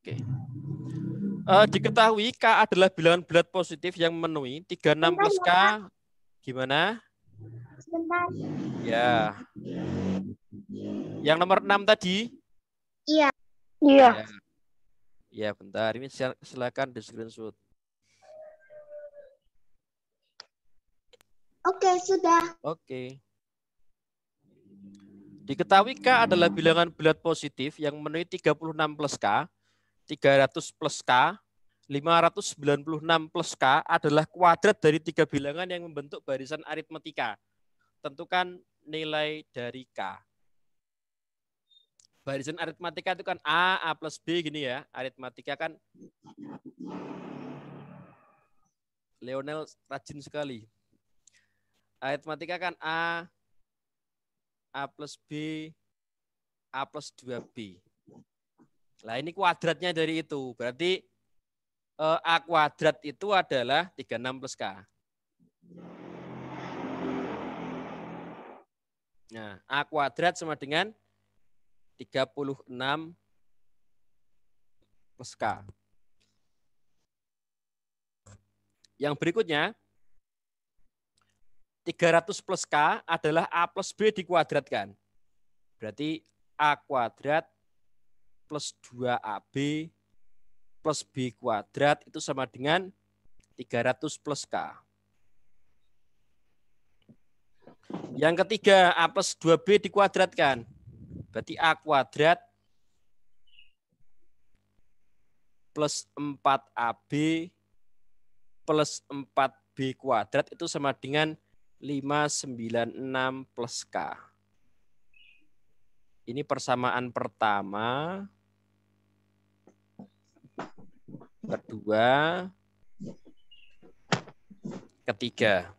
Oke. Diketahui K adalah bilangan bulat positif yang memenuhi 36 plus K. Gimana? Sebentar. Ya. Yang nomor 6 tadi? Iya. Iya. Ya. Ya, bentar. Ini silakan di screenshot. Oke, sudah. Oke. Diketahui K adalah bilangan bulat positif yang memenuhi 36 plus K, 300 plus K, 596 plus K adalah kuadrat dari 3 bilangan yang membentuk barisan aritmetika. Tentukan nilai dari K. Barisan aritmatika itu kan A plus B gini ya. Aritmatika kan Leonel rajin sekali. Aritmatika kan A plus B, A plus 2B. Nah ini kuadratnya dari itu. Berarti A kuadrat itu adalah 36 plus K. Nah, A kuadrat sama dengan 36 plus K. Yang berikutnya, 300 plus K adalah A plus B dikuadratkan. Berarti A kuadrat plus 2AB plus B kuadrat itu sama dengan 300 plus K. Yang ketiga, A plus 2B dikuadratkan. Berarti A kuadrat plus 4AB plus 4B kuadrat itu sama dengan 596 plus K. Ini persamaan pertama, kedua, ketiga.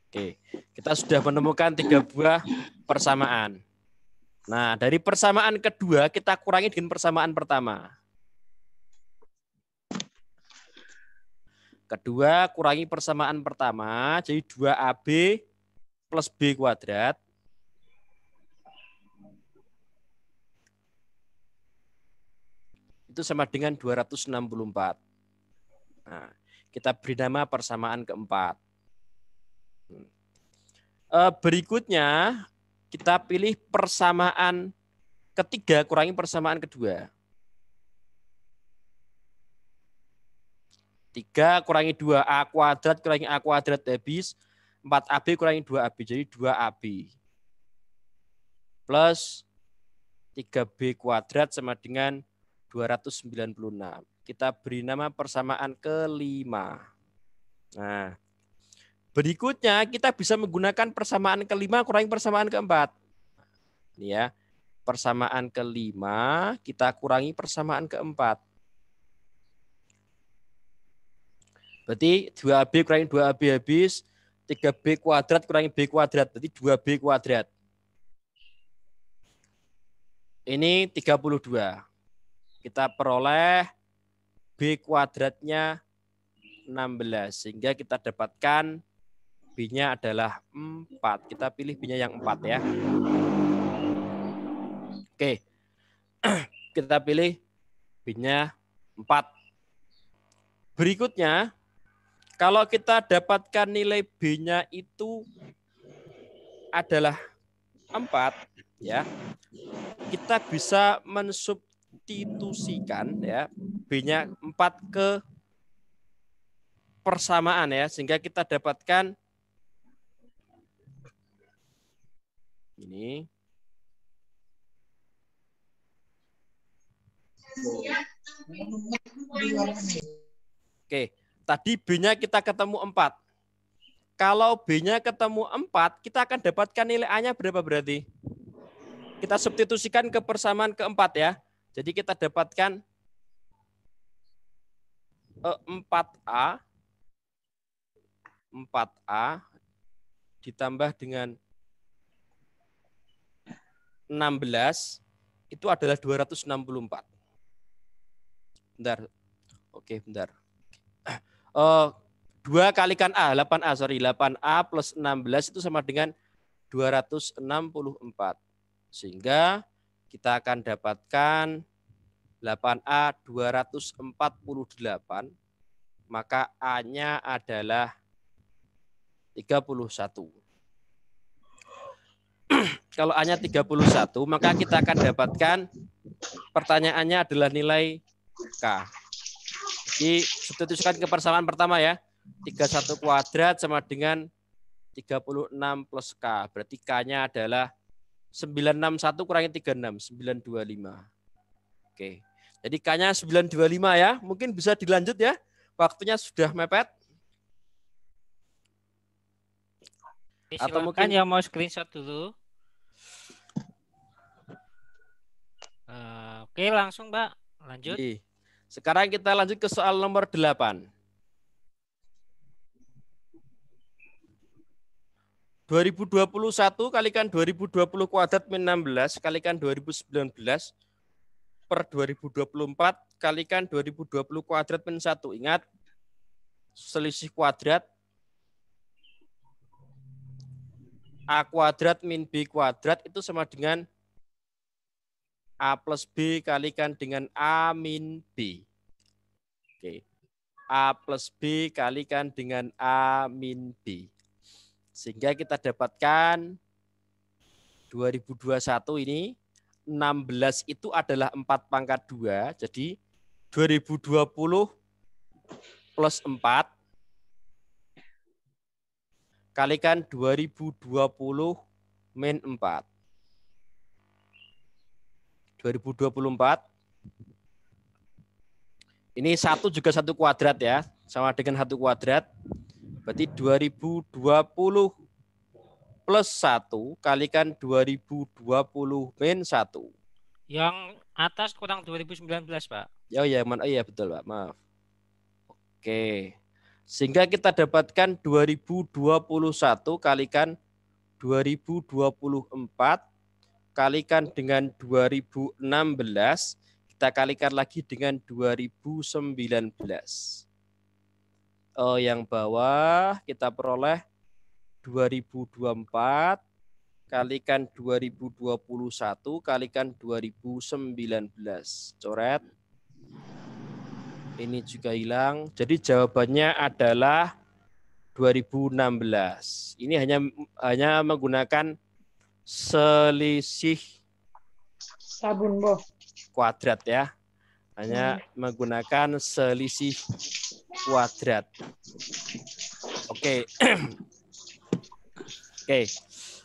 Oke, kita sudah menemukan 3 buah persamaan. Nah, dari persamaan kedua kita kurangi dengan persamaan pertama. Kedua, kurangi persamaan pertama, jadi 2AB plus B kuadrat. Itu sama dengan 264. Nah, kita beri nama persamaan keempat. Berikutnya, kita pilih persamaan ketiga, kurangi persamaan kedua. 3 kurangi 2A kuadrat kurangi A kuadrat habis. 4AB kurangi 2AB, jadi 2AB. Plus 3B kuadrat sama dengan 296. Kita beri nama persamaan kelima. Nah, berikutnya kita bisa menggunakan persamaan kelima kurangi persamaan keempat. Ini ya, persamaan kelima kita kurangi persamaan keempat. Berarti 2AB kurangi 2AB habis, 3B kuadrat kurangi B kuadrat, berarti 2B kuadrat. Ini 32. Kita peroleh B kuadratnya 16, sehingga kita dapatkan B-nya adalah 4. Kita pilih B-nya yang 4 ya. Oke. Kita pilih B-nya 4. Berikutnya, kalau kita dapatkan nilai B-nya itu adalah 4, ya, kita bisa mensubstitusikan ya B-nya 4 ke persamaan ya, sehingga kita dapatkan ini. Oke, tadi B-nya kita ketemu 4. Kalau B-nya ketemu 4, kita akan dapatkan nilai A-nya berapa berarti? Kita substitusikan ke persamaan keempat ya. Jadi kita dapatkan 4A ditambah dengan 16 itu adalah 264. Bentar. Oke, bentar. 2 kalikan A, 8A, sorry. 8A plus 16 itu sama dengan 264. Sehingga kita akan dapatkan 8A 248, maka A-nya adalah 31. Kalau A-nya 31, maka kita akan dapatkan pertanyaannya adalah nilai K. Jadi substitusikan ke persamaan pertama ya. 31 kuadrat sama dengan 36 plus K. Berarti K-nya adalah 961 kurangi 36, 925. Oke. Jadi K-nya 925 ya. Mungkin bisa dilanjut ya. Waktunya sudah mepet. Atau mungkin yang mau screenshot dulu. Oke, langsung Mbak. Lanjut. Sekarang kita lanjut ke soal nomor 8. 2021 kalikan 2020 kuadrat min 16 kalikan 2019 per 2024 kalikan 2020 kuadrat min 1. Ingat, selisih kuadrat A kuadrat min B kuadrat itu sama dengan A plus B kalikan dengan A min B. Oke. A plus B kalikan dengan A min B. Sehingga kita dapatkan 2021 ini 16 itu adalah 4 pangkat 2. Jadi 2020 plus 4 kalikan 2020 min 4. 2024. Ini 1 juga 1 kuadrat ya. Sama dengan 1 kuadrat. Berarti 2020 plus 1 kalikan 2020 min 1. Yang atas kurang 2019, Pak. Oh iya, betul, Pak. Maaf. Oke. Sehingga kita dapatkan 2021 kalikan 2024 kalikan dengan 2016, kita kalikan lagi dengan 2019. Yang bawah kita peroleh 2024 kalikan 2021 kalikan 2019. Coret. Ini juga hilang. Jadi jawabannya adalah 2016. Ini hanya menggunakan selisih sabun boh kuadrat ya. Hanya menggunakan selisih kuadrat. Oke. Oke.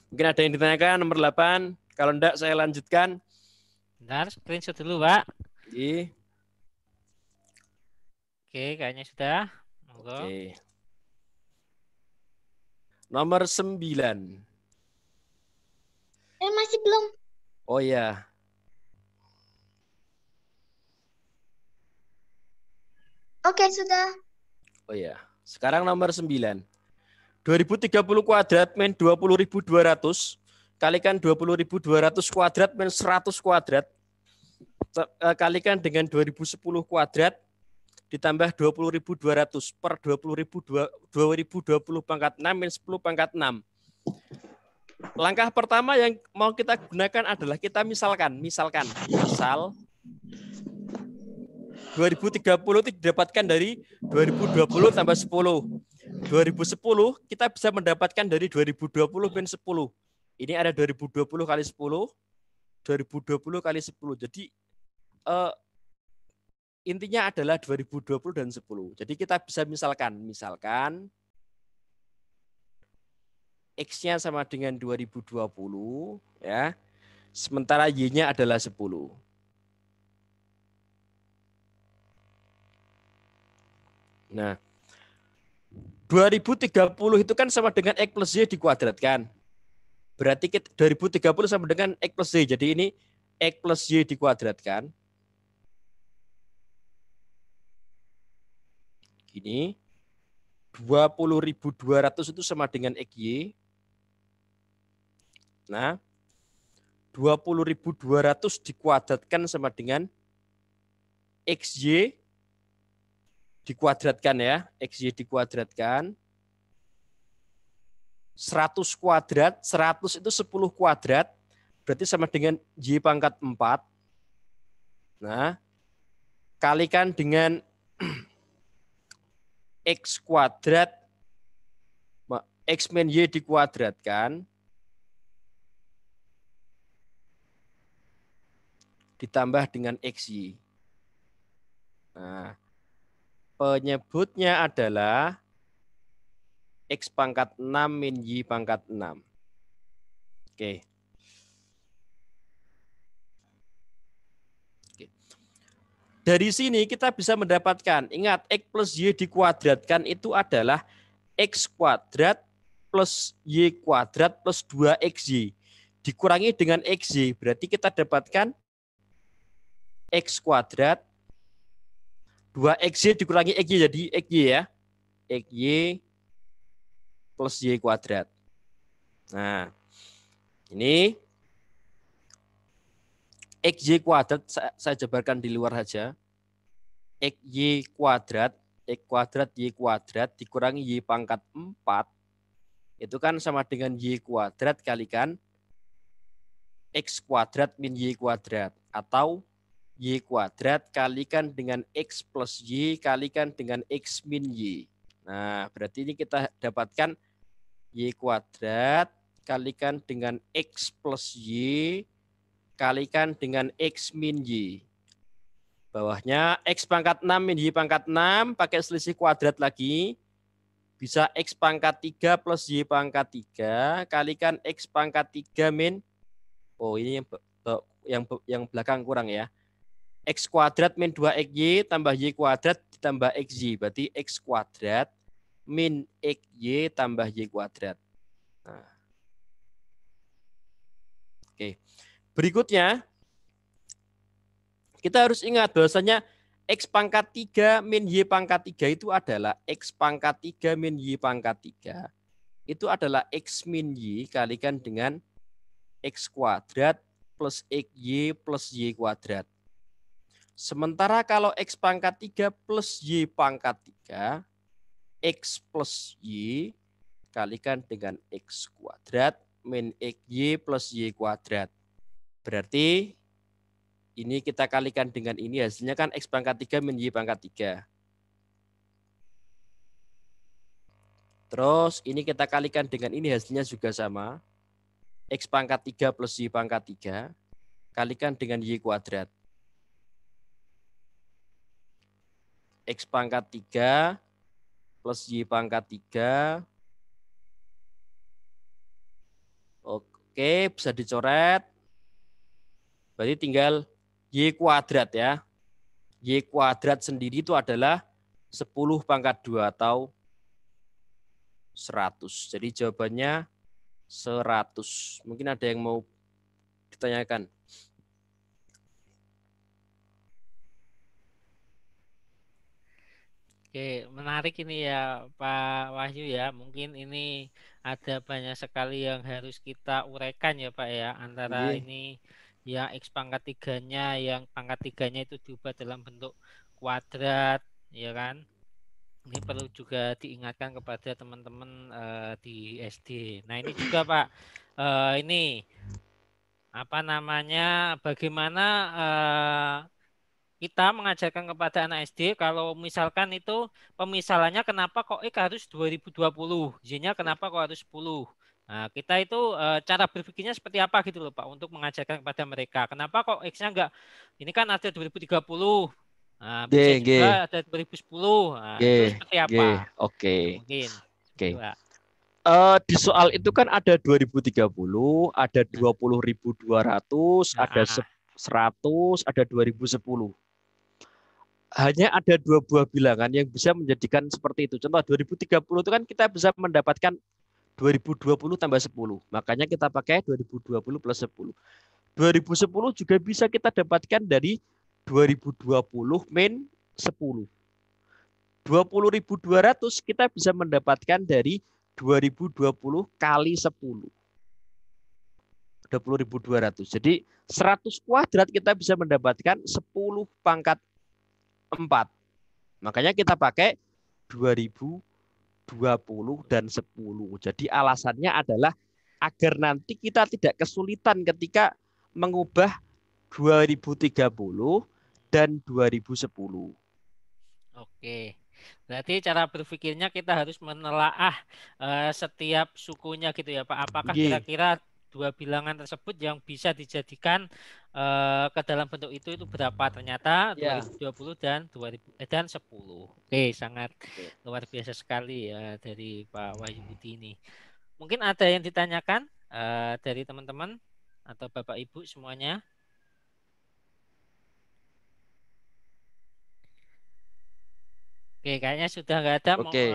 Mungkin ada yang ditanyakan nomor 8. Kalau enggak saya lanjutkan. Bentar, screenshot dulu, Pak. Oke, kayaknya sudah. Monggo. Oke. Nomor 9. Masih belum. Oh ya. Oke, sudah. Oh ya. Sekarang nomor 9. 2030 kuadrat min 20.200 kalikan 20.200 kuadrat min 100 kuadrat kalikan dengan 2010 kuadrat ditambah 20.200 per 20.020 pangkat 6 min 10 pangkat 6. Langkah pertama yang mau kita gunakan adalah kita misal 2030 itu didapatkan dari 2020 tambah 10. 2010 kita bisa mendapatkan dari 2020 min 10. Ini ada 2020 kali 10, 2020 kali 10. Jadi intinya adalah 2020 dan 10. Jadi kita bisa misalkan X-nya sama dengan 2020 ya. Sementara Y-nya adalah 10. Nah, 2030 itu kan sama dengan X plus Y dikuadratkan. Berarti 2030 sama dengan X plus Y. Jadi ini X plus Y dikuadratkan. Gini. 20.200 itu sama dengan XY. Nah, 20.200 dikuadratkan sama dengan XY dikuadratkan ya. XY dikuadratkan. 100 kuadrat, 100 itu 10 kuadrat, berarti sama dengan Y pangkat 4. Nah, kalikan dengan X kuadrat, X min Y dikuadratkan, ditambah dengan XY. Nah, penyebutnya adalah X pangkat 6 min Y pangkat 6. Oke. Dari sini kita bisa mendapatkan, ingat X plus Y dikuadratkan itu adalah X kuadrat plus Y kuadrat plus 2XY. Dikurangi dengan XY, berarti kita dapatkan X kuadrat, 2XY dikurangi XY jadi XY ya. XY plus Y kuadrat. Nah, ini XY kuadrat saya jabarkan di luar saja. XY kuadrat, X kuadrat Y kuadrat dikurangi Y pangkat 4. Itu kan sama dengan Y kuadrat kalikan X kuadrat min Y kuadrat. Atau Y kuadrat kalikan dengan X plus Y kalikan dengan X min Y. Nah, berarti ini kita dapatkan Y kuadrat kalikan dengan X plus Y kalikan dengan X min Y. Bawahnya X pangkat 6 min Y pangkat 6, pakai selisih kuadrat lagi. Bisa X pangkat 3 plus Y pangkat 3, kalikan X pangkat 3 min, oh ini yang belakang kurang ya. X kuadrat min 2XY tambah Y kuadrat ditambah XY. Berarti X kuadrat min XY tambah Y kuadrat. Nah. Oke. Berikutnya, kita harus ingat bahwasanya X pangkat 3 min Y pangkat 3 itu adalah X pangkat 3 min Y pangkat 3. Itu adalah X min Y kalikan dengan X kuadrat plus XY plus Y kuadrat. Sementara kalau X pangkat 3 plus Y pangkat 3, X plus Y kalikan dengan X kuadrat min XY plus Y kuadrat. Berarti ini kita kalikan dengan ini, hasilnya kan X pangkat 3 min Y pangkat 3. Terus ini kita kalikan dengan ini, hasilnya juga sama. X pangkat 3 plus Y pangkat 3. Kalikan dengan Y kuadrat. X pangkat 3 plus Y pangkat 3. Oke, bisa dicoret. Berarti tinggal Y kuadrat ya. Y kuadrat sendiri itu adalah 10 pangkat 2 atau 100. Jadi jawabannya 100. Mungkin ada yang mau ditanyakan. Oke, menarik ini ya Pak Wahyu ya. Mungkin ini ada banyak sekali yang harus kita uraikan ya Pak ya. Antara ini yang X pangkat 3-nya, yang pangkat 3-nya itu diubah dalam bentuk kuadrat, ya kan? Ini perlu juga diingatkan kepada teman-teman di SD. Nah ini juga Pak, ini apa namanya, bagaimana kita mengajarkan kepada anak SD kalau misalkan itu pemisalannya kenapa kok X harus 2020, Y-nya kenapa kok harus 10. Nah, kita itu cara berpikirnya seperti apa gitu loh Pak untuk mengajarkan kepada mereka. Kenapa kok X-nya enggak, ini kan ada 2030. Nah, bisa juga ada 2010. Nah, itu seperti apa? Oke. Mungkin. Oke. Di soal itu kan ada 2030, ada 20.200, ada 100, ada 2010. Hanya ada 2 buah bilangan yang bisa menjadikan seperti itu. Contoh 2030 itu kan kita bisa mendapatkan 2020 tambah 10. Makanya kita pakai 2020 plus 10. 2010 juga bisa kita dapatkan dari 2020 min 10. 20.200 kita bisa mendapatkan dari 2020 kali 10. 20.200. Jadi 100 kuadrat kita bisa mendapatkan 10 pangkat 4. Makanya kita pakai 2020 dan 10. Jadi alasannya adalah agar nanti kita tidak kesulitan ketika mengubah 2030 dan 2010. Oke. Berarti cara berpikirnya kita harus menelaah setiap sukunya gitu ya Pak. Apakah Nggih. kira-kira dua bilangan tersebut yang bisa dijadikan ke dalam bentuk itu berapa? Ternyata Ya. 2020 dan 10. Oke, sangat luar biasa sekali ya dari Pak Wahyu Budi ini. Mungkin ada yang ditanyakan dari teman-teman atau Bapak Ibu semuanya? Oke, kayaknya sudah nggak ada. Oke.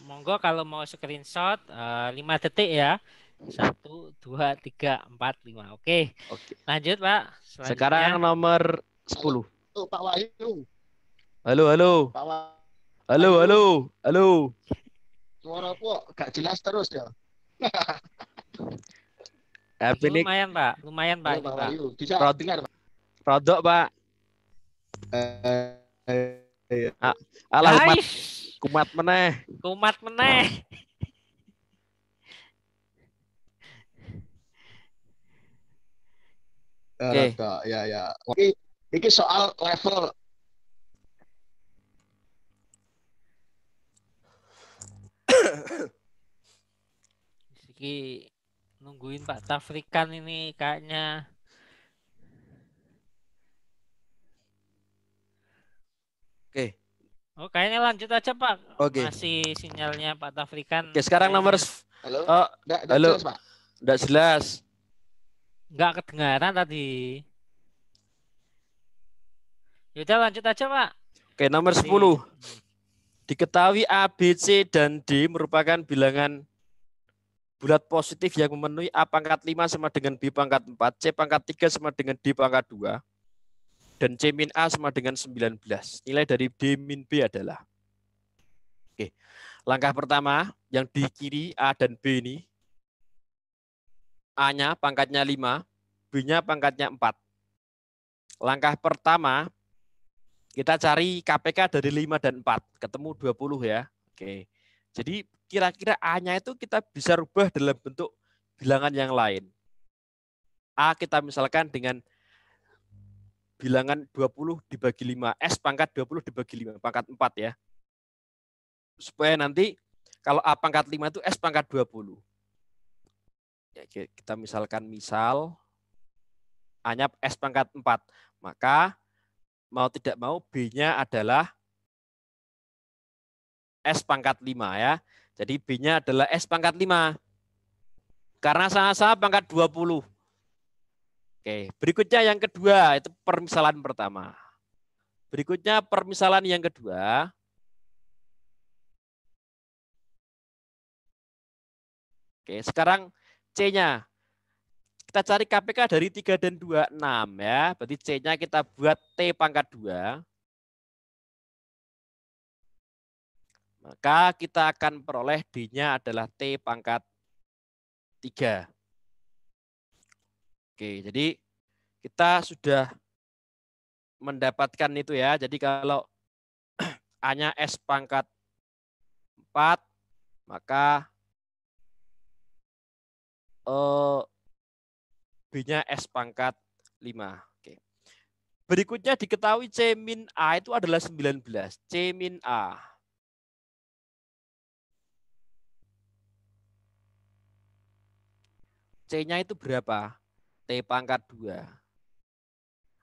Monggo kalau mau screenshot 5 detik ya. 1, 2, 3, 4, 5. Oke. Lanjut Pak. Selanjutnya. Sekarang nomor 10. Halo, Pak Wahyu. Halo, halo. Pak Wahyu. Halo, halo. Halo. Suara kok gak jelas terus ya. Lumayan Pak. Lumayan Pak. Halo, Pak Wahyu. Bisa dengar Pak? Rodok Pak. Alah kumat meneh. Kumat meneh. Oke. Ya. Ini soal level. Iki nungguin Pak Tafrikan ini kayaknya. Oke. Oh, kayaknya lanjut aja Pak. Oke. Masih sinyalnya Pak Tafrikan. Oke, sekarang nomor Halo. Halo. Jelas, Pak. Enggak jelas. Enggak kedengaran tadi. Yaudah lanjut aja Pak. Oke, nomor 10. Diketahui A, B, C, dan D merupakan bilangan bulat positif yang memenuhi A pangkat 5 sama dengan B pangkat 4, C pangkat 3 sama dengan D pangkat 2, dan C min A sama dengan 19. Nilai dari D min B adalah. Oke. Langkah pertama, yang di kiri A dan B ini, A-nya pangkatnya 5, B-nya pangkatnya 4. Langkah pertama, kita cari KPK dari 5 dan 4. Ketemu 20 ya. Oke. Jadi kira-kira A-nya itu kita bisa rubah dalam bentuk bilangan yang lain. A kita misalkan dengan bilangan 20 dibagi 5. S pangkat 20 dibagi 5. Pangkat 4 ya. Supaya nanti kalau A pangkat 5 itu S pangkat 20. Ya, kita misalkan A-nya S pangkat 4. Maka mau tidak mau B-nya adalah S pangkat 5 ya. Jadi B-nya adalah S pangkat 5. Karena sama-sama pangkat 20. Oke, berikutnya yang kedua, itu permisalan pertama. Berikutnya permisalan yang kedua. Oke, sekarang C-nya. Kita cari KPK dari 3 dan 2, 6 ya. Berarti C-nya kita buat T pangkat 2. Maka kita akan peroleh D-nya adalah T pangkat 3. Oke, jadi kita sudah mendapatkan itu ya. Jadi kalau A-nya S pangkat 4, maka B-nya S pangkat 5. Oke. Berikutnya diketahui C min A itu adalah 19. C min A. C-nya itu berapa? T pangkat 2.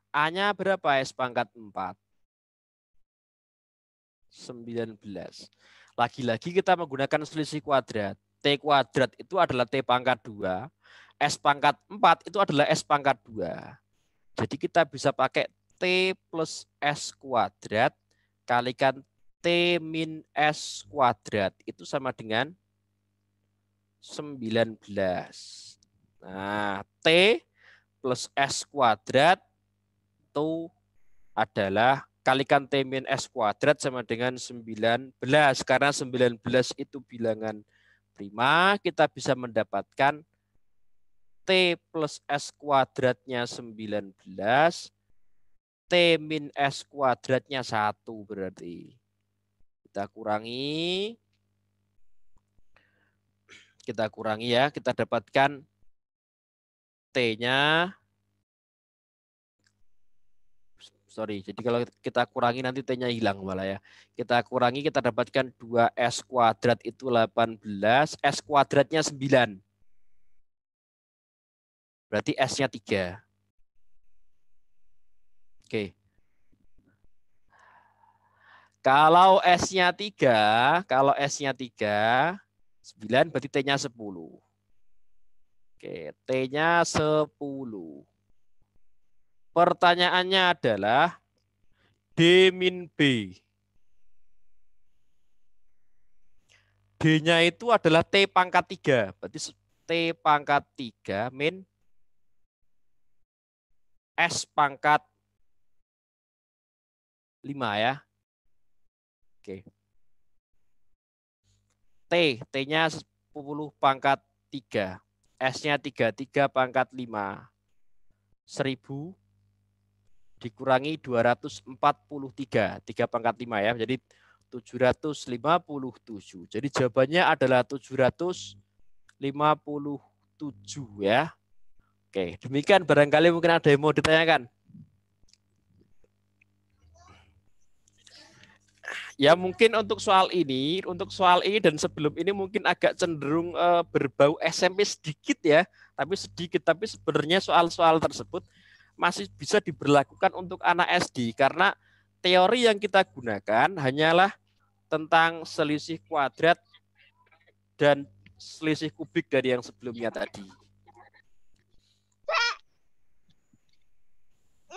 A-nya berapa? S pangkat 4. 19. Lagi-lagi kita menggunakan selisih kuadrat. T kuadrat itu adalah T pangkat 2. S pangkat 4 itu adalah S pangkat 2. Jadi kita bisa pakai T plus S kuadrat kalikan T min S kuadrat. Itu sama dengan 19. Nah, T plus S kuadrat itu adalah kalikan T min S kuadrat sama dengan 19. Karena 19 itu bilangan prima, kita bisa mendapatkan T plus S kuadratnya 19, T min S kuadratnya 1 berarti. Kita kurangi ya, kita dapatkan T-nya Sorry, jadi kalau kita kurangi nanti T-nya hilang malah ya. Kita kurangi, kita dapatkan 2S kuadrat itu 18, S kuadratnya 9. Berarti S-nya 3. Oke. Kalau S-nya 3, 9 berarti T-nya 10. Oke, T-nya 10. Pertanyaannya adalah D min B. D-nya itu adalah T pangkat 3. Berarti T pangkat 3 min S pangkat 5 ya. Oke. T-nya 10 pangkat 3. S-nya 3 pangkat 5. 1000 dikurangi 243. 3 pangkat 5 ya. Jadi 757. Jadi jawabannya adalah 757 ya. Oke, demikian barangkali mungkin ada yang mau ditanyakan. Ya mungkin untuk soal ini dan sebelum ini mungkin agak cenderung berbau SMP sedikit ya, tapi sebenarnya soal-soal tersebut masih bisa diberlakukan untuk anak SD karena teori yang kita gunakan hanyalah tentang selisih kuadrat dan selisih kubik dari yang sebelumnya tadi.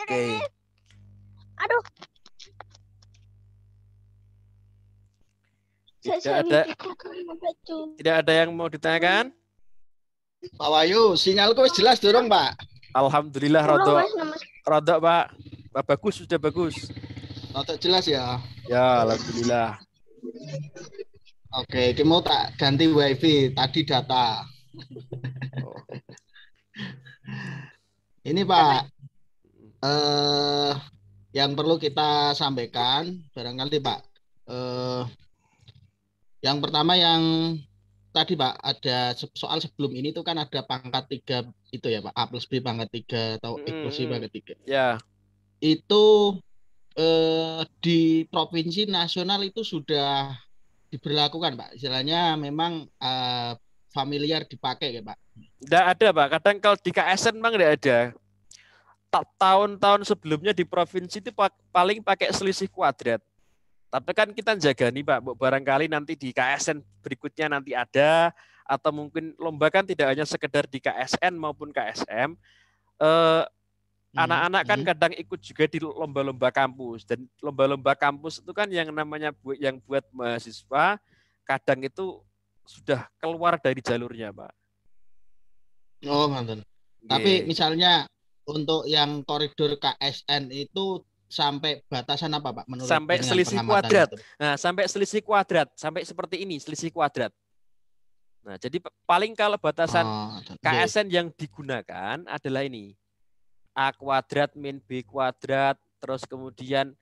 Oke. Aduh. Tidak ada yang mau ditanyakan? Pak Wahyu, sinyalku jelas dorong, Pak. Alhamdulillah rodok Pak. Pak bagus, sudah bagus. Rodok jelas ya. Ya, alhamdulillah. Oke, kita mau tak ganti WiFi tadi data. Oh. Ini Pak, yang perlu kita sampaikan barangkali Pak. Yang pertama yang tadi Pak ada soal sebelum ini tuh kan ada pangkat 3 itu ya Pak, A plus B pangkat 3 atau X plus Y pangkat 3. Ya. Itu di provinsi nasional itu sudah diberlakukan Pak. Istilahnya memang familiar dipakai ya Pak. Tidak ada Pak. Kadang kalau di KSN memang tidak ada. Tahun-tahun sebelumnya di provinsi itu paling pakai selisih kuadrat. Tapi kan kita jaga nih Pak, barangkali nanti di KSN berikutnya nanti ada, atau mungkin lomba kan tidak hanya sekedar di KSN maupun KSM. Anak-anak kan kadang ikut juga di lomba-lomba kampus, dan lomba-lomba kampus itu kan yang namanya yang buat mahasiswa kadang itu sudah keluar dari jalurnya Pak. Oh mantan. Tapi misalnya untuk yang koridor KSN itu sampai batasan apa Pak? Menurut sampai selisih kuadrat. Itu? Nah, sampai selisih kuadrat, sampai seperti ini selisih kuadrat. Nah, jadi paling kalau batasan KSN yang digunakan adalah ini. A kuadrat min B kuadrat, terus kemudian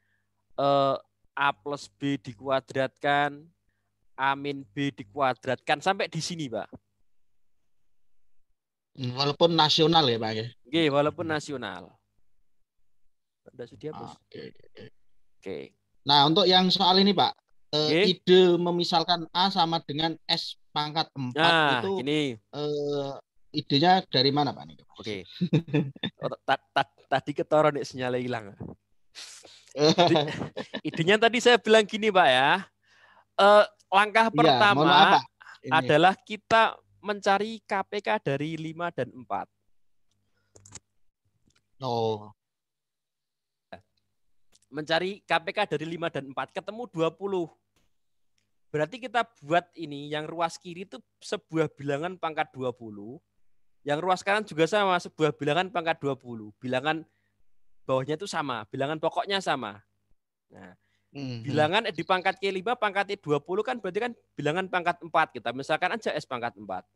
A plus B dikuadratkan, A min B dikuadratkan, sampai di sini Pak. Walaupun nasional ya Pak? Oke, walaupun nasional. Oke. Nah, untuk yang soal ini Pak, ide memisalkan A sama dengan S pangkat 4 itu ini. Idenya dari mana Pak? Oke. Tadi ketoron nih sinyalnya hilang. Idenya tadi saya bilang gini Pak ya. Langkah pertama adalah kita mencari KPK dari 5 dan 4. Oh. Mencari KPK dari 5 dan 4, ketemu 20. Berarti kita buat ini, yang ruas kiri itu sebuah bilangan pangkat 20, yang ruas kanan juga sama, sebuah bilangan pangkat 20. Bilangan bawahnya itu sama, bilangan pokoknya sama. Nah, bilangan di pangkat K5, pangkat 20 kan berarti kan bilangan pangkat 4. Kita misalkan aja S pangkat 4.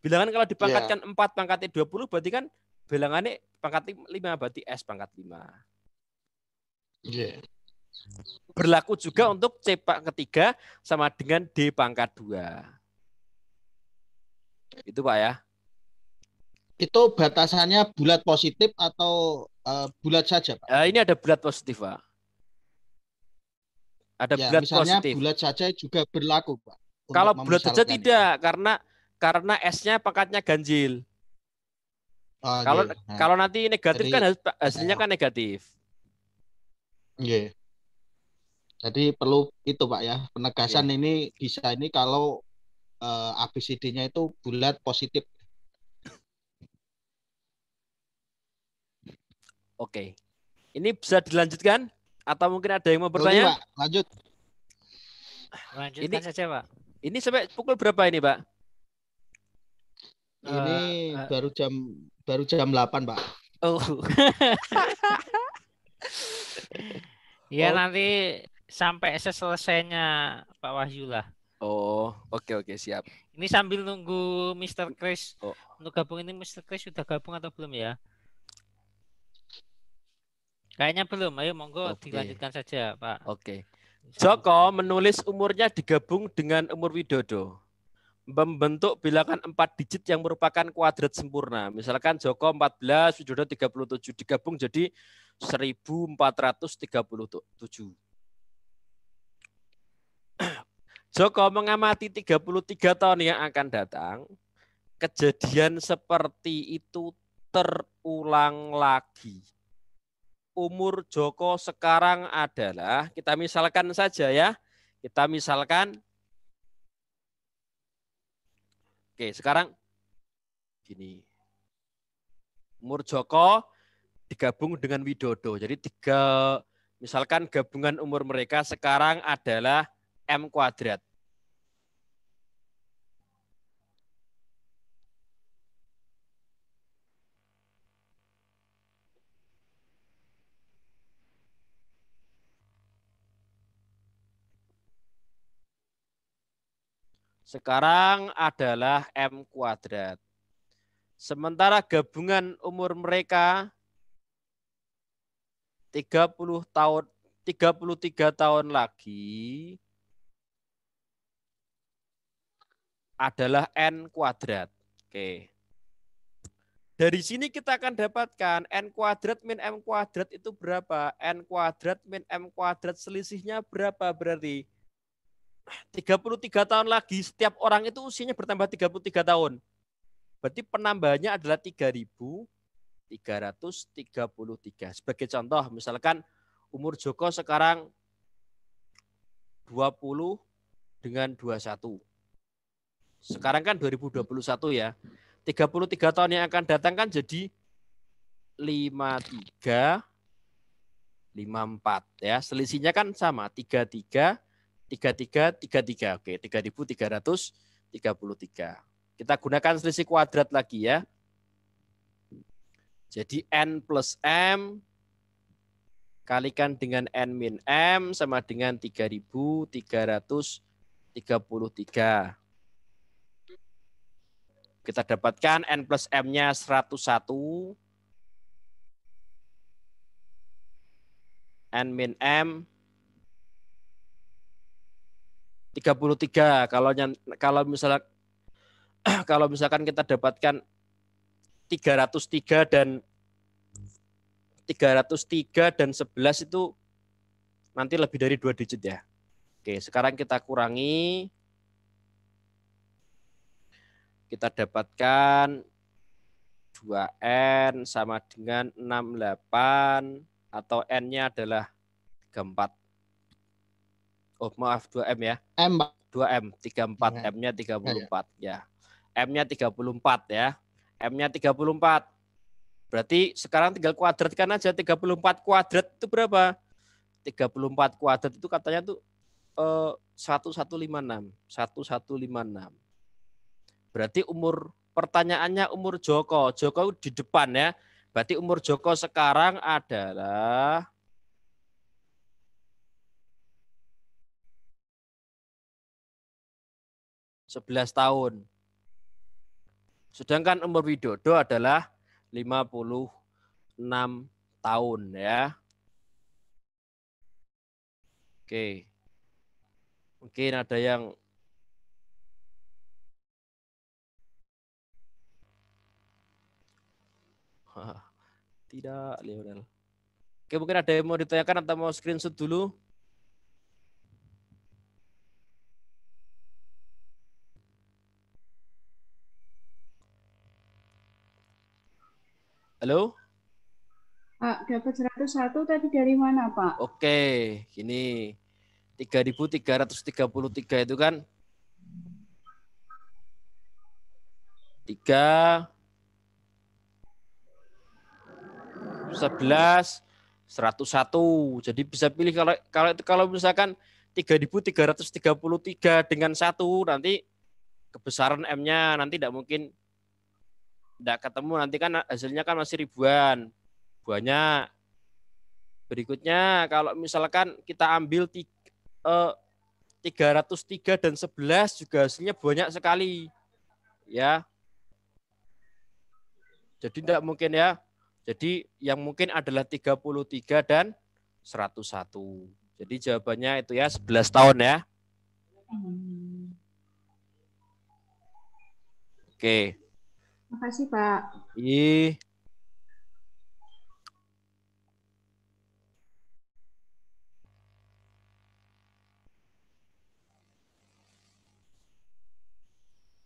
Bilangan kalau dipangkatkan 4 pangkat 20 berarti kan bilangannya pangkat 5, berarti S pangkat 5. Berlaku juga untuk C pangkat 3 sama dengan D pangkat 2. Itu Pak ya. Itu batasannya bulat positif atau bulat saja, Pak? Ini ada bulat positif, Pak. Ada Ya, bulat misalnya positif. bulat saja juga berlaku, Pak. Kalau Untuk bulat saja memisalkan itu. tidak, karena S-nya pangkatnya ganjil. Oh, Kalau iya. Nah, kalau nanti negatif jadi kan hasilnya kan negatif. iya. Jadi perlu itu, Pak ya, penegasan Iya. ini bisa ini kalau ABCD-nya itu bulat positif. Oke. Ini bisa dilanjutkan atau mungkin ada yang mau Oke, bertanya? Pak, lanjut. Lanjutkan saja, Pak. Ini sampai pukul berapa ini, Pak? Ini baru jam 8, Pak. Oh. Ya Oh. nanti sampai selesainya Pak Wahyu lah. Oh, oke siap. Ini sambil nunggu Mr. Chris Oh. untuk gabung ini, Mr. Chris sudah gabung atau belum ya? Kayaknya belum. Ayo monggo dilanjutkan saja, Pak. Oke. Joko menulis umurnya digabung dengan umur Widodo. Membentuk bilangan 4 digit yang merupakan kuadrat sempurna. Misalkan Joko 14, Widodo 37 digabung jadi 1437. Joko mengamati 33 tahun yang akan datang. Kejadian seperti itu terulang lagi. Umur Joko sekarang adalah, kita misalkan saja ya. Kita misalkan, oke sekarang gini. Umur Joko digabung dengan Widodo. Jadi misalkan gabungan umur mereka sekarang adalah M kuadrat. Sekarang adalah M kuadrat. Sementara gabungan umur mereka 33 tahun lagi adalah N kuadrat. Oke. Dari sini kita akan dapatkan N kuadrat min M kuadrat itu berapa? N kuadrat min M kuadrat selisihnya berapa berarti? 33 tahun lagi, setiap orang itu usianya bertambah 33 tahun. Berarti penambahannya adalah 3.333. Sebagai contoh, misalkan umur Joko sekarang 20 dengan 21. Sekarang kan 2021 ya. 33 tahun yang akan datang kan jadi 53, 54 ya. Selisihnya kan sama, 33, 33, 33. Oke, 3.333. Kita gunakan selisih kuadrat lagi ya. Jadi N plus M kalikan dengan N min M sama dengan 3.333. Kita dapatkan N plus M-nya 101. N min M 33. Kalau misalkan kita dapatkan 303 dan 11 itu nanti lebih dari 2 digit ya. Oke, sekarang kita kurangi. Kita dapatkan 2N sama dengan 68 atau N-nya adalah 34. Oh, maaf 2M ya. M, Pak. 2M, 34, M-nya 34 ya. M-nya 34 ya. M-nya 34. Berarti sekarang tinggal kuadratkan aja 34 kuadrat itu berapa? 34 kuadrat itu katanya tuh 1156. Berarti pertanyaannya umur Joko. Joko di depan ya. Berarti umur Joko sekarang adalah 11 tahun. Sedangkan umur Widodo adalah 56 tahun ya. Oke. Mungkin ada yang Tidak, Lionel. Oke, mungkin ada yang mau ditanyakan atau mau screenshot dulu? Halo? Pak, dapat 101 tadi dari mana, Pak? Oke, gini. 3.333 itu kan 11, 101. Jadi bisa pilih kalau misalkan 3.333 dengan 1 nanti kebesaran M-nya nanti tidak mungkin tidak ketemu, nanti kan hasilnya kan masih ribuan. Banyak. Berikutnya kalau misalkan kita ambil 303 dan 11 juga hasilnya banyak sekali. Ya. Jadi tidak mungkin ya. Jadi yang mungkin adalah 33 dan 101. Jadi jawabannya itu ya 11 tahun ya. Oke. Makasih, Pak. Ih.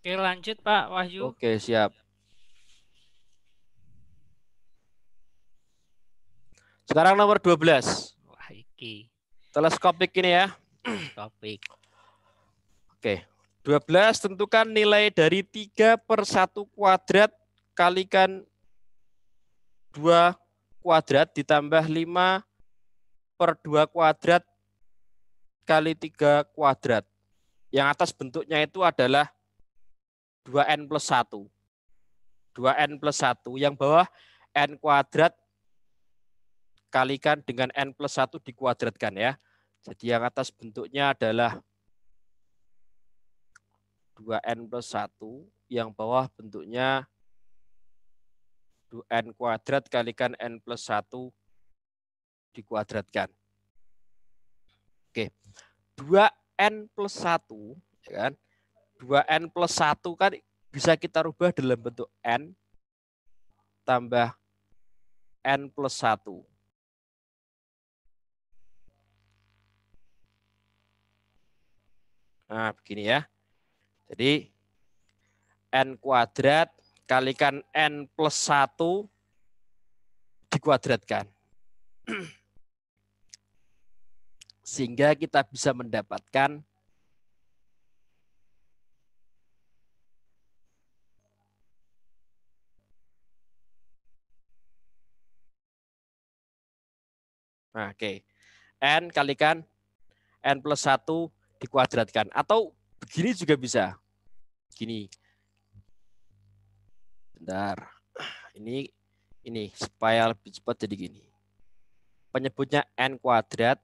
Oke, lanjut Pak Wahyu. Oke, siap. Sekarang nomor 12. Wah, iki Teleskopik ini ya. topik. Oke. 12 tentukan nilai dari 3/1 kuadrat kalikan 2 kuadrat ditambah 5/2 kuadrat kali 3 kuadrat. Yang atas bentuknya itu adalah 2n plus 1. 2n plus 1. Yang bawah n kuadrat kalikan dengan n plus 1 dikuadratkan ya. Jadi yang atas bentuknya adalah 2n plus 1. Yang bawah bentuknya 2n kuadrat kalikan n plus 1 dikuadratkan. Oke. 2n plus 1, ya kan? 2n plus 1 kan bisa kita rubah dalam bentuk n tambah n plus 1. Nah, begini ya. Jadi n kuadrat kalikan n plus 1 dikuadratkan. Sehingga kita bisa mendapatkan nah, oke. N kalikan n plus 1 dikuadratkan. Atau begini juga bisa. Gini. Bentar. Ini supaya lebih cepat jadi gini. Penyebutnya n kuadrat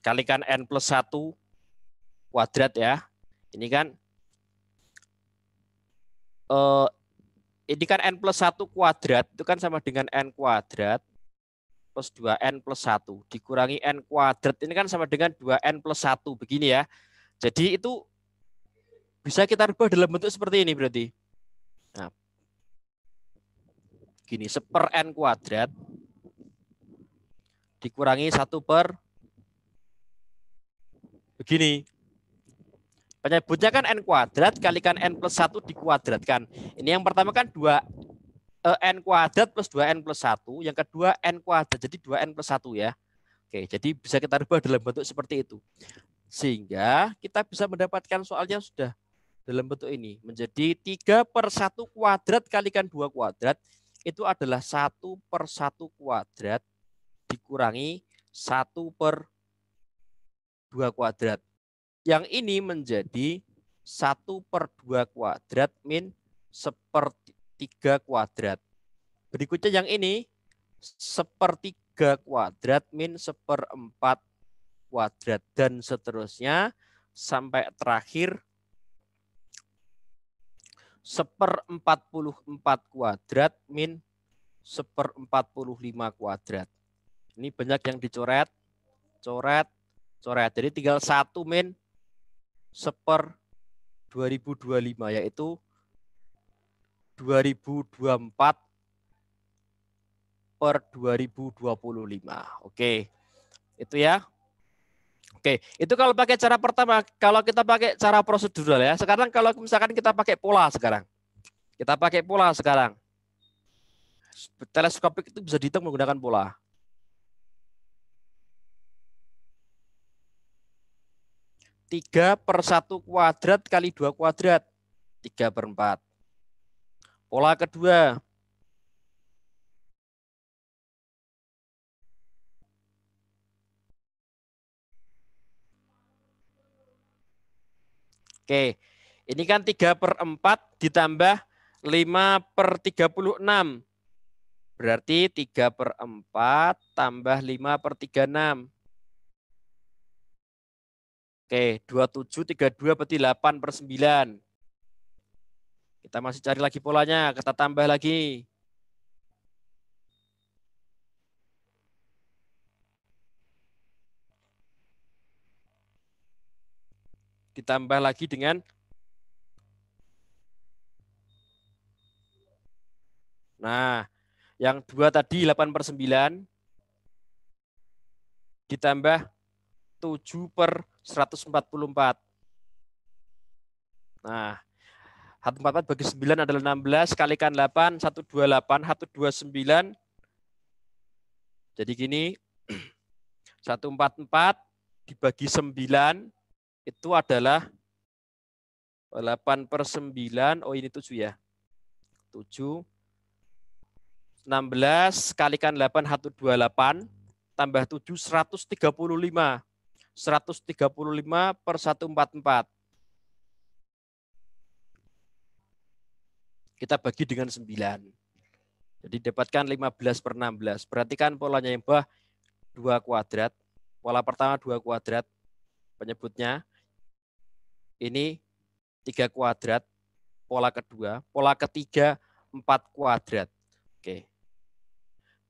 kalikan n plus 1 kuadrat ya. Ini kan n plus 1 kuadrat itu kan sama dengan n kuadrat plus 2n plus 1 dikurangi n kuadrat ini kan sama dengan 2n plus 1 begini ya. Jadi itu bisa kita rubah dalam bentuk seperti ini berarti. Nah, gini, 1/n kuadrat dikurangi 1 per begini. Penyebutnya kan n kuadrat kalikan n plus 1 dikuadratkan. Ini yang pertama kan 2n kuadrat plus 2n plus 1. Yang kedua n kuadrat, jadi 2n plus 1 ya. Oke, jadi bisa kita rubah dalam bentuk seperti itu. Sehingga kita bisa mendapatkan soalnya sudah dalam bentuk ini. Menjadi 3/1 kuadrat kalikan 2 kuadrat. Itu adalah 1/1 kuadrat dikurangi 1/2 kuadrat. Yang ini menjadi 1/2 kuadrat min 1/3 kuadrat. Berikutnya yang ini 1/3 kuadrat min 1/4 kuadrat. Dan seterusnya sampai terakhir 1/44 kuadrat min 1/45 kuadrat. Ini banyak yang dicoret, coret. Jadi tinggal 1 min 1/2025 yaitu 2024 per 2025. Oke. Itu ya. Oke, itu kalau pakai cara pertama. Kalau kita pakai cara prosedural ya. Sekarang kalau misalkan kita pakai pola sekarang. Kita pakai pola sekarang. Teleskopik itu bisa dihitung menggunakan pola. Tiga per 1 kuadrat kali 2 kuadrat. 3/4. Pola kedua. Oke, ini kan 3/4 ditambah 5/36. Berarti 3/4 tambah 5/36. Oke, 27, 32 berarti 8/9. Kita masih cari lagi polanya, kita tambah lagi. Ditambah lagi dengan yang 2 tadi 8/9 ditambah 7/144. Nah, 144 bagi 9 adalah 16, kalikan 8, 128, 129. Jadi gini, 144 dibagi 9 itu adalah 8/9. Oh ini 7 ya. 7. 16 kalikan 8, 128. Tambah 7, 135. 135 per 144. Kita bagi dengan 9. Jadi dapatkan 15/16. Perhatikan polanya yang bawah 2 kuadrat. Pola pertama 2 kuadrat. Penyebutnya. Ini 3 kuadrat. Pola kedua. Pola ketiga 4 kuadrat. Oke.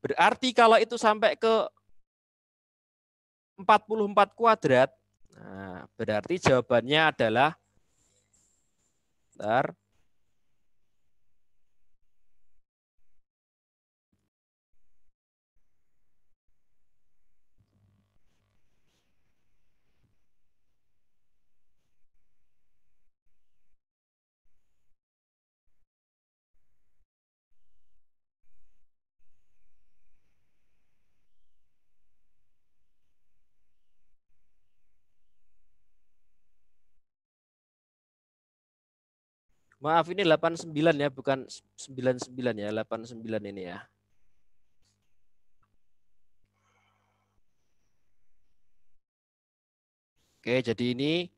Berarti kalau itu sampai ke 44 kuadrat, nah, berarti jawabannya adalah bentar. Maaf ini 89 ya, bukan 99 ya, 89 ini ya. Oke, jadi ini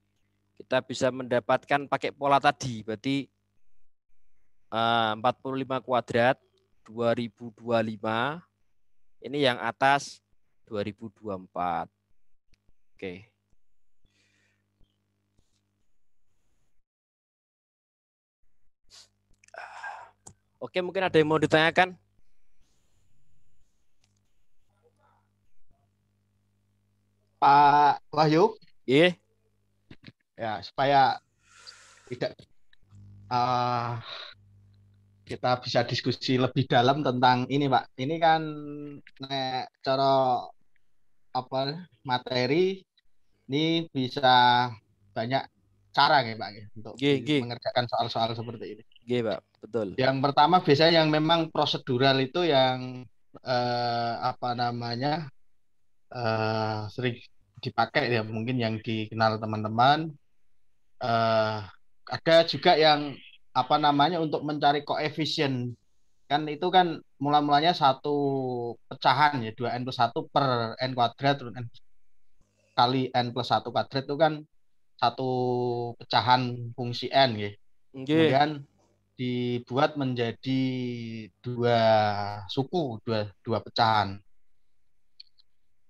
kita bisa mendapatkan pakai pola tadi, berarti 45 kuadrat 2025. Ini yang atas 2024. Oke. Oke, mungkin ada yang mau ditanyakan? Pak Wahyu? Iya. Ya, supaya tidak kita bisa diskusi lebih dalam tentang ini, Pak. Ini kan cara materi ini bisa banyak cara ya, Pak, ya, untuk mengerjakan soal-soal seperti ini. Iya, Pak, betul. Yang pertama biasanya yang memang prosedural itu yang sering dipakai ya, mungkin yang dikenal teman-teman. Ada juga yang untuk mencari koefisien, kan itu kan mula-mulanya satu pecahan ya, 2n+1 per n kuadrat n kali n+1 kuadrat itu kan satu pecahan fungsi n ya. Kemudian dibuat menjadi dua suku, dua pecahan.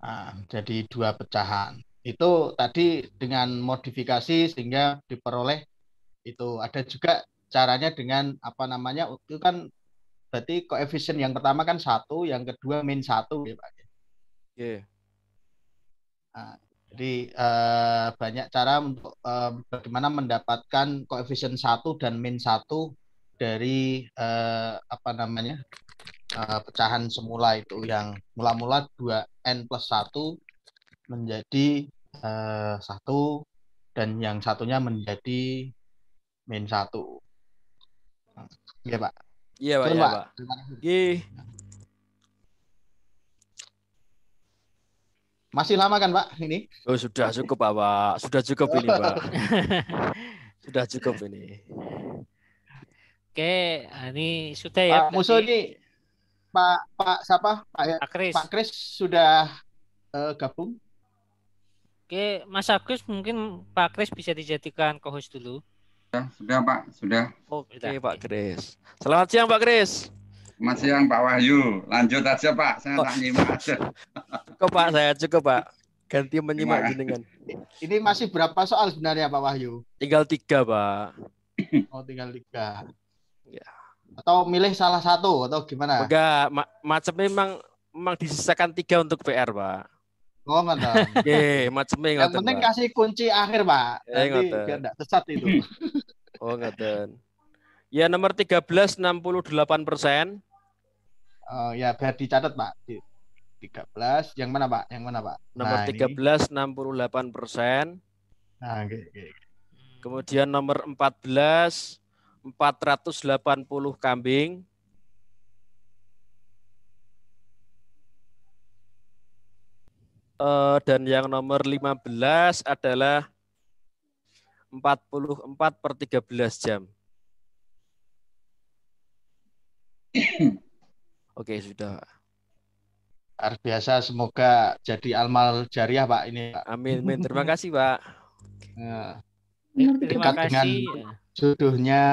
Nah, jadi 2 pecahan. Itu tadi dengan modifikasi sehingga diperoleh itu. Ada juga caranya dengan itu kan berarti koefisien yang pertama kan 1, yang kedua -1 ya, Pak. Nah, jadi banyak cara untuk bagaimana mendapatkan koefisien 1 dan -1 dari pecahan semula itu yang mula-mula 2n plus 1 menjadi 1 dan yang satunya menjadi min 1. Iya, Pak. Iya, Pak. Betul, Iya, Pak. Pak. Iya. Masih lama kan, Pak, ini? Oh, sudah cukup, Pak. Sudah cukup ini, Pak. Sudah cukup ini. Oke, ini sudah ya. Pak Musuh ini Pak siapa? Pak Kris. Pak Kris sudah gabung. Oke, Mas Agus mungkin Pak Kris bisa dijadikan co-host dulu. Sudah Pak, sudah. Oke, Pak Kris. Selamat siang, Pak Kris. Selamat siang Pak Wahyu. Lanjut aja Pak, saya tak nyimak aja. Cukup Pak, saya cukup Pak. Ganti menyimak jenengan. Ini masih berapa soal sebenarnya Pak Wahyu? Tinggal 3 Pak. Oh, tinggal 3. Ya. Atau milih salah satu atau gimana? Enggak, macamnya memang disisakan 3 untuk PR Pak. Oh, enggak. Oke, macamnya Yang penting kasih kunci akhir Pak. Nanti biar enggak sesat itu. Oh, ngoten. Ya nomor 13 68%. Oh ya biar dicatat Pak. 13 yang mana Pak? Yang mana Pak? Nomor 13 68%. Nah, oke. Kemudian nomor 14 480 kambing. Dan yang nomor 15 adalah 44/13 jam. Oke, sudah. Luar biasa, semoga jadi amal jariah Pak ini Pak. Amin, amin. Terima kasih Pak. Nah, Terima dekat dengan kasih. jodohnya,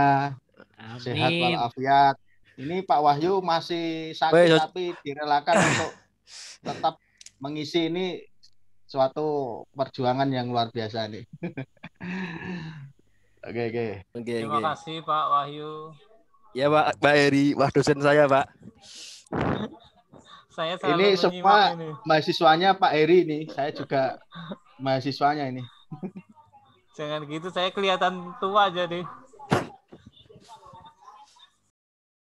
sehat Amin. walafiat. Ini Pak Wahyu masih sakit tapi direlakan untuk tetap mengisi ini suatu perjuangan yang luar biasa nih. Oke. Terima kasih Pak Wahyu. Ya Pak Heri, wah dosen saya Pak. Saya ini semua mahasiswanya Pak Heri nih, saya juga mahasiswanya ini. Jangan gitu, saya kelihatan tua jadi.